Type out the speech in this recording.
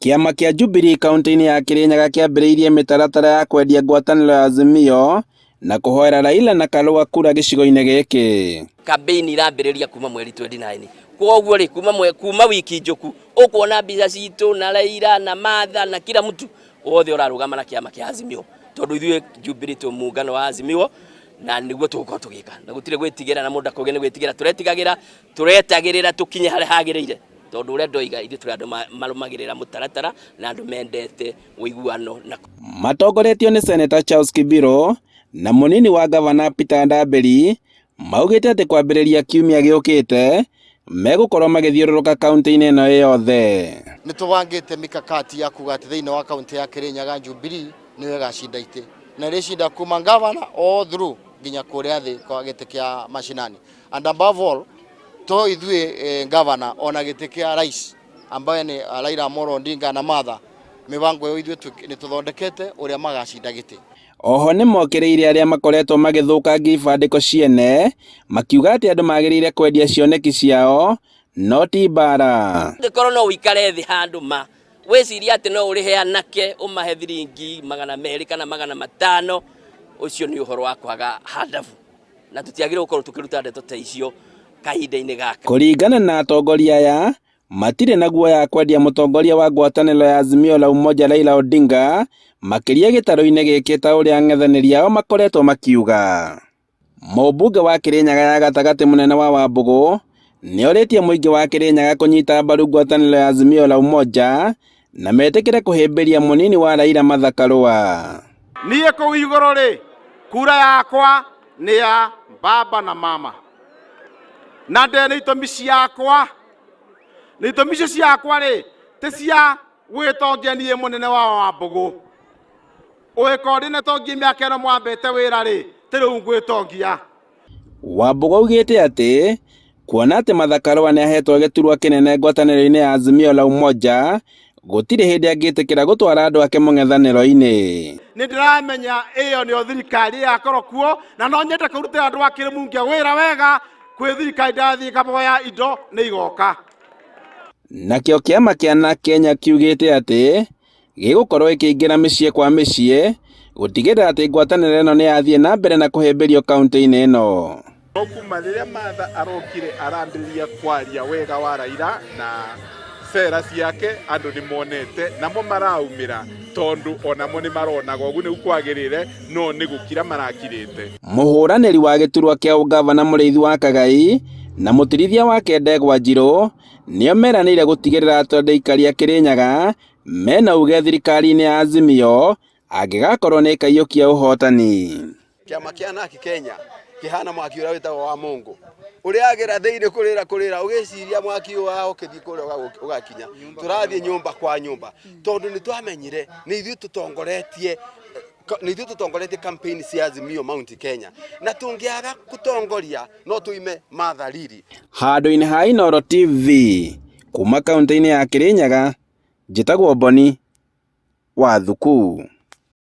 Kiama kia Jubilee kaunti-ini ya Kirinyaga kiambĩrĩirie mĩtaratara ya kwendia ngwatanĩro ya Azimio na kũhoera Raila na Kalonzo kura gĩcigo-inĩ gĩkĩ. Kampeni irambĩrĩria kuma mweri 29. Kwoguo rĩ kuma wiki njoku ũkuona mbica citũ na Raila na Martha na kila mtu wothe ũrarũgama na kiama kia Azimio, tondũ ithuĩ Jubilee tũ muungano wa Azimio na niguo tũgũkorwo tũgĩka, na gũtirĩ gwĩtigĩra na mũndũ akauga nĩ gwĩtigĩra, turetagĩrĩra tũkinye harĩa hagĩrĩire, tondũ ũrĩa ndoiga ithuĩ tũrĩ andũ marũmagĩrĩra mũtaratara na andũ mendete ũiguano. Matongoretio nĩ Senator Charles Kibiro na mũnini wa gavana Peter Ndambĩri maugĩte atĩ kwambĩrĩria kiumia gĩũkĩte megũkorwo magĩthiũrũrũka kaunti-inĩ ĩno yothe. Nĩ tũbangĩte mikakati ya kuga atĩ thĩinĩ wa kaunti ya Kirinyaga Jubilee nĩwe gacinda itĩ, na rĩcinda kuma gavana all through nginya kũrĩa thĩ kwa gĩtĩ kĩa mashinani, and above all to ithuĩ gavana ona gĩtĩ kĩa rais ambaye nĩ Raila Amolo Odinga na Martha, mĩbango ĩyo ithuĩ nĩ tũthondekete ũrĩa magacinda gĩtĩ. Oho nĩ mokĩrĩire arĩa makoretwo magĩthũkangia ibandĩko ciene, makiuga atĩ andũ magĩrĩire kwendia cioneki ciao no ti mbara. Ngĩkorwo no ũikare thĩ handũ wĩciria atĩ no ũrĩhe anake ũmahe thiringi 200 kana 500, ũcio nĩ ũhoro wa kwaga handabu, na tũtiagĩrĩirwo gũkorwo tũkĩruta ndeto ta icio kahinda-inĩ gaka. Kũringana na atongoria aya matirĩ na guoya ya kwendia mũtongoria wa ngwatanĩro ya Azimio la Umoja Raila Odinga makĩria gĩtarũ-inĩ gĩkĩ ta ũrĩa ang'ethanĩri ao makoretwo makiuga. Mũmbunge wa Kirinyaga ya gatagatĩ mũnene wa Wambũgũ nĩorĩtie mũingĩ wa Kirinyaga kũnyita mbaru ngwatanĩro ya Azimio la Umoja na metĩkĩre kũhĩmbĩria mũnini wa Raila Martha Karũa. Niĩ kũu igũrũ rĩ, kura yakwa nĩ ya baba na mama, na nĩ itũmi ciakwa, nĩ itũmi icio ciakwa rĩ ti cia gwĩtongia niĩ mũnene wa Wambũgũ. Ũĩkorwo nĩ tongia mĩaka ĩno mwambĩte wĩra rĩ ti rĩu ngwĩtongia. Wambũgũ augĩte atĩ kuona atĩ Martha Karũa nĩ ahetwo gĩturwa kĩnene ngwatanĩro-inĩ ya Azimio la Umoja gũtirĩ hĩndĩ angĩtĩkĩra gũtwara andũ ake mũng'ethanĩro-inĩ. Nĩ ndĩramenya ĩyo nĩyo thirikari yakorwo kuo, na no nyende kũrutĩra andũ a Kĩrĩmungia wĩra wega kwĩ thirikari ndathiĩ kaboya indo nĩ igoka. Nakĩo kĩama kĩa NARC Kenya kiugĩte atĩ gĩgũkorwo ĩkĩingĩra mĩciĩ kwa mĩciĩ gũtigĩrĩra atĩ ngwatanĩro ĩno nĩ yathiĩ na mbere na kũhĩmbĩrio kaunti-inĩ ĩno. Kuma rĩrĩa Martha arokire arambĩrĩria kwaria wega wa Raila na cera ciake, andũ nĩ monete namo maraumĩra, tondũ onamo nĩ maronaga ũguo nĩguo kwagĩrĩire, no nĩ gũkira marakirĩte. Mũhũranĩri wa gĩturwa kĩa ũgavana Mũrĩithi wa Kagai na mũtirithia wake Ndegwa Njirũ nĩo meranĩire gũtigĩrĩra atĩ aikari a Kirinyaga mena uge thirikari-inĩ ya Azimio angĩgakorwo nĩ kaiyũkia ũhotani. Kĩama kĩa NARC Kenya kĩhana mwaki ũrĩa wĩtagwo wa Mungu, ũrĩa agera thĩinĩ kũrĩra ũgĩciria mwaki wao ũkĩthiĩ kũrĩa ũgakinya. Tũrathiĩ nyũmba kwa nyũmba tondũ nĩ twamenyire nĩ ithuĩ tũtongoretie campaign cia Azimio Mount Kenya, na tũngĩaga gũtongoria no tuime Martha riri. Handũ-inĩ ha Inooro TV kuma kaunti-inĩ ya Kirinyaga, njĩtagwo Boni wa Thuku.